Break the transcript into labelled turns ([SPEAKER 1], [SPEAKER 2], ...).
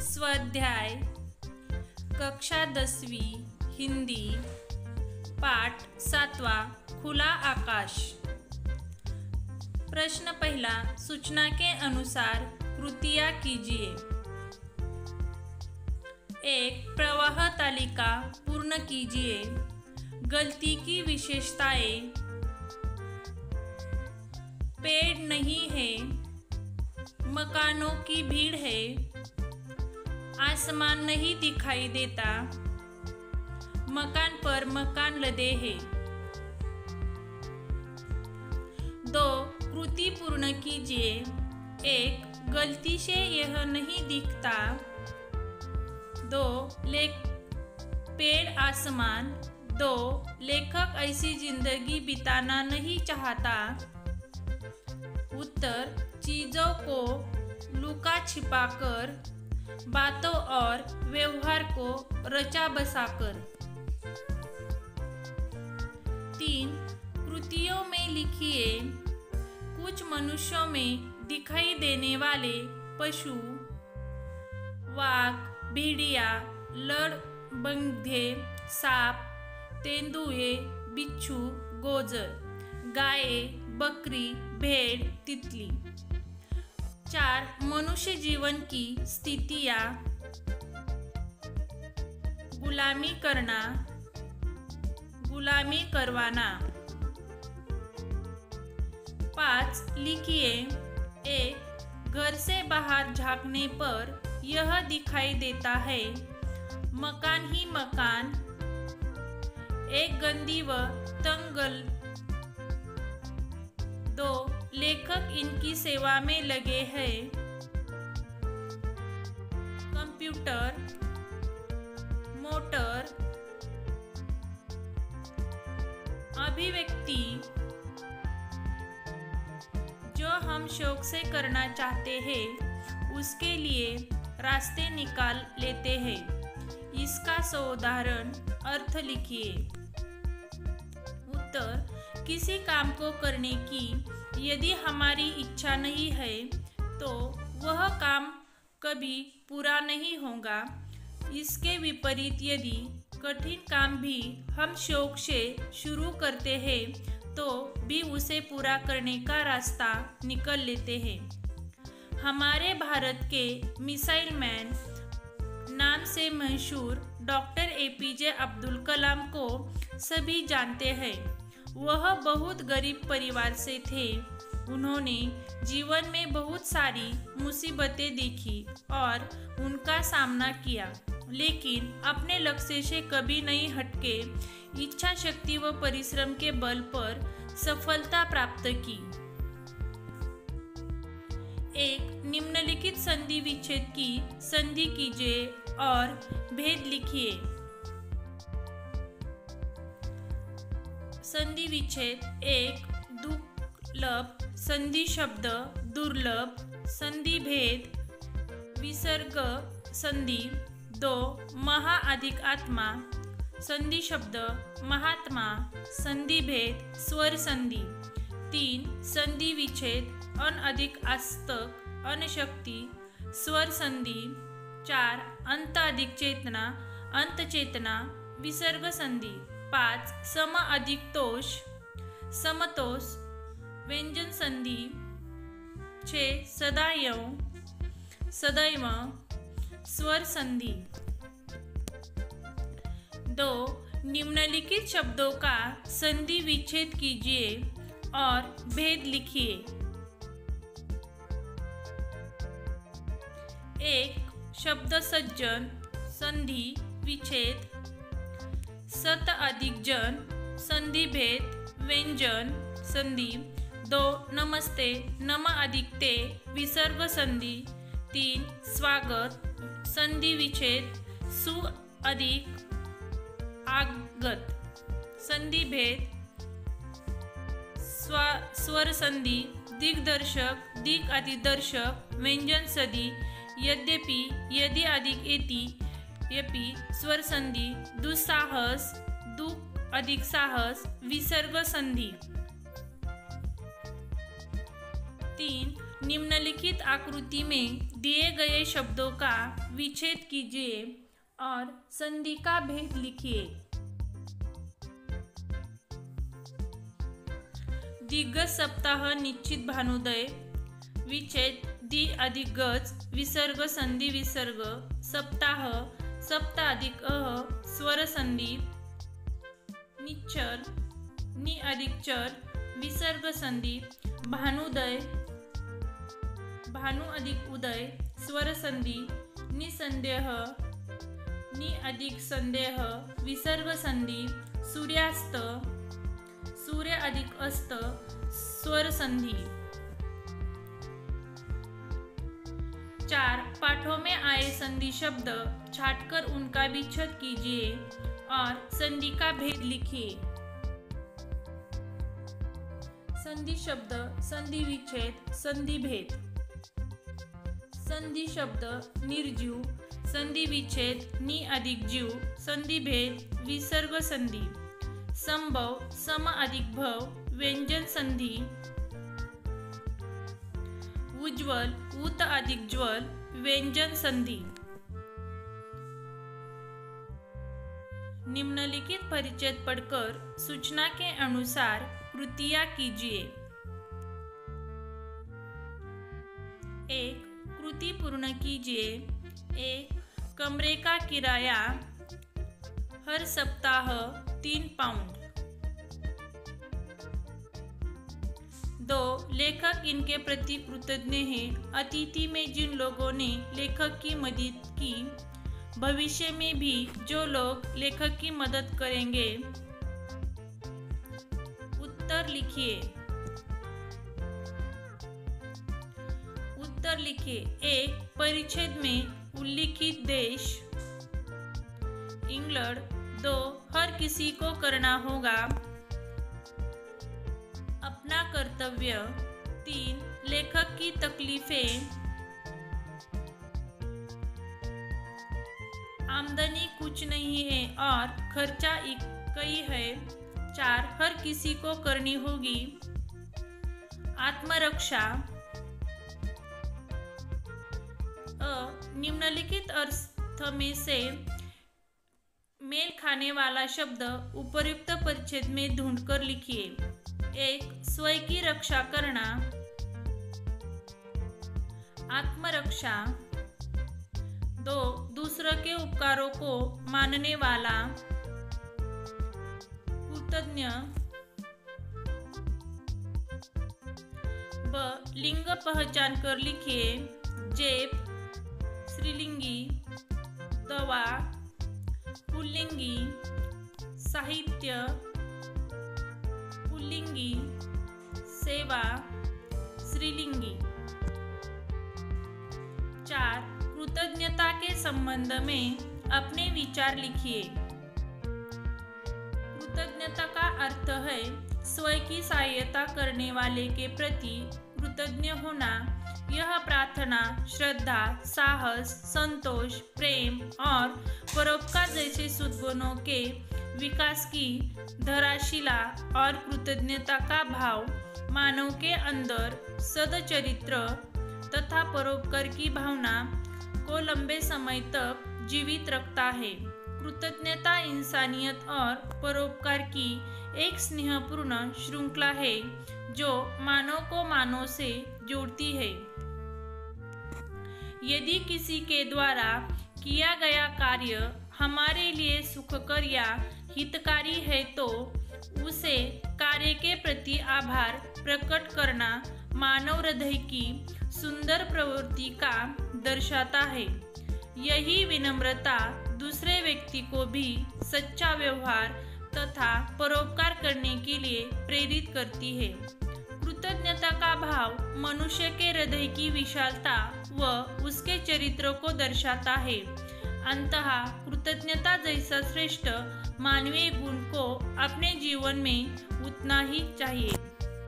[SPEAKER 1] स्वाध्याय कक्षा 10वीं हिंदी पाठ 7वां खुला आकाश। प्रश्न पहला, सूचना के अनुसार कृतियाँ कीजिए। 1. प्रवाह तालिका पूर्ण कीजिए। गलती की विशेषताएं: पेड़ नहीं है, मकानों की भीड़ है, आसमान नहीं दिखाई देता, मकान पर मकान लदे हैं। 2. कृति पूर्ण कीजिए। 1. गलती से यह नहीं दिखता। 2. पेड़ आसमान। 2. लेखक ऐसी जिंदगी बिताना नहीं चाहता। उत्तर: चीजों को लुका छिपाकर, बातों और व्यवहार को रचा बसाकर। 3. कृतियों में लिखिए। कुछ मनुष्यों में दिखाई देने वाले पशु: वाघ, भेड़िया, लड़बंधे, सांप, तेंदुए, बिच्छू, गोजर, गाय, बकरी, भेड़, तितली। 4. मनुष्य जीवन की स्थितियाँ: गुलामी करना, गुलामी करवाना। 5. लिखिए। 1. घर से बाहर झांकने पर यह दिखाई देता है, मकान ही मकान, एक गंदी व तंग। 2. लेखक इनकी सेवा में लगे हैं, कंप्यूटर, मोटर। अभिव्यक्ति: जो हम शौक से करना चाहते हैं उसके लिए रास्ते निकाल लेते हैं। इसका सोउदाहरण अर्थ लिखिए। उत्तर: किसी काम को करने की यदि हमारी इच्छा नहीं है तो वह काम कभी पूरा नहीं होगा। इसके विपरीत यदि कठिन काम भी हम शौक से शुरू करते हैं तो भी उसे पूरा करने का रास्ता निकाल लेते हैं। हमारे भारत के मिसाइल मैन नाम से मशहूर डॉक्टर APJ अब्दुल कलाम को सभी जानते हैं। वह बहुत गरीब परिवार से थे। उन्होंने जीवन में बहुत सारी मुसीबतें देखी और उनका सामना किया, लेकिन अपने लक्ष्य से कभी नहीं हटके इच्छा शक्ति व परिश्रम के बल पर सफलता प्राप्त की। 1. निम्नलिखित संधि विच्छेद की संधि कीजिए और भेद लिखिए। संधि विच्छेद: 1. दुर्लभ संधि शब्द दुर्लभ। संधि भेद: विसर्ग संधि। 2. महा अधिक आत्मा संधि शब्द महात्मा। संधि भेद: स्वर संधि। 3. संधि विच्छेद: अन अधिक आस्तक अनशक्ति स्वर संधि। 4. अंत अधिक चेतना अंत चेतना विसर्ग संधि। 5. सम अधिक तोष समतोष व्यंजन संधि। 6. सदैव स्वर संधि। 2. निम्नलिखित शब्दों का संधि विच्छेद कीजिए और भेद लिखिए। 1. शब्द सज्जन संधि विच्छेद: सत अधिक जन संधि भेद व्यंजन संधि। 2. नमस्ते नम अधिक ते विसर्ग संधि। 3. स्वागत संधि विच्छेद: सु अधिक आगत संधि भेद स्वर संधि। दिग्दर्शक दिक अधिक दर्शक व्यंजन संधि। यद्यपि यदि अधिक येति यपि स्वर संधि। दुस्साहस दुख अधिक साहस विसर्ग संधि। 3. निम्नलिखित आकृति में दिए गए शब्दों का विच्छेद कीजिए और संधि का भेद लिखिए। दिग्गज सप्ताह निश्चित भानुदय विच्छेद दि अधिक गज विसर्ग संधि विसर्ग सप्ताह सप्ताह अधिक स्वर संधि निच्चर नि अधिक चर विसर्ग संधि भानुदय भानु अधिक उदय स्वर संधि निसंदेह नि अधिक संदेह विसर्ग संधि सूर्यास्त सूर्य अधिक अस्त स्वर संधि। 4 पाठों में आए संधि शब्द छांटकर उनका विच्छेद कीजिए और संधि का भेद लिखिए। संधि शब्द संधि विच्छेद संधि भेद। संधि शब्द निर्जीव संधि विच्छेद नि अधिक जीव संधि भेद विसर्ग संधि। संभव सम अधिक भव व्यंजन संधि। उज्ज्वल उत अधिक ज्वल व्यंजन संधि। निम्नलिखित परिच्छेद पढ़कर सूचना के अनुसार कृतियां कीजिए। 1 कृति पूर्ण कीजिए। 1 कमरे का किराया हर सप्ताह 3 पाउंड। 2 लेखक इनके प्रति कृतज्ञ हैं। अतिथि में जिन लोगों ने लेखक की मदद की, भविष्य में भी जो लोग लेखक की मदद करेंगे। उत्तर लिखिए। उत्तर लिखिए। 1 परिच्छेद में उल्लिखित देश इंग्लैंड। 2 हर किसी को करना होगा अपना कर्तव्य। 3 लेखक की तकलीफें आमदनी कुछ नहीं है और खर्चा कई है। 4 हर किसी को करनी होगी आत्मरक्षा। निम्नलिखित अर्थ में से मेल खाने वाला शब्द उपर्युक्त परिच्छेद में ढूंढकर लिखिए। 1 स्वयं की रक्षा करना आत्मरक्षा। 2 दूसरों के उपकारों को मानने वाला कृतज्ञ। ब लिंग पहचान कर लिखिए। जेब स्त्रीलिंगी। दवा पुल्लिंगी। साहित्य पुल्लिंगी। सेवा स्त्रीलिंगी। 4 कृतज्ञता के संबंध में अपने विचार लिखिए। कृतज्ञता का अर्थ है स्वयं की सहायता करने वाले के प्रति कृतज्ञ होना। यह प्रार्थना, श्रद्धा, साहस, संतोष, प्रेम और परोपकार जैसे सद्गुणों के विकास की धराशिला और कृतज्ञता का भाव मानव के अंदर सदचरित्र तथा परोपकार की भावना को लंबे समय तक जीवित रखता है। कृतज्ञता इंसानियत और परोपकार की एक स्नेहपूर्ण श्रृंखला है जो मानव को मानव से जोड़ती है। यदि किसी के द्वारा किया गया कार्य हमारे लिए सुखकर या हितकारी है तो उसे कार्य के प्रति आभार प्रकट करना मानव हृदय की सुंदर प्रवृत्ति का दर्शाता है। यही विनम्रता दूसरे व्यक्ति को भी सच्चा व्यवहार तथा परोपकार करने के लिए प्रेरित करती है। कृतज्ञता का भाव मनुष्य के हृदय की विशालता व उसके चरित्र को दर्शाता है। अंततः कृतज्ञता जैसा श्रेष्ठ मानवीय गुण को अपने जीवन में उतना ही चाहिए।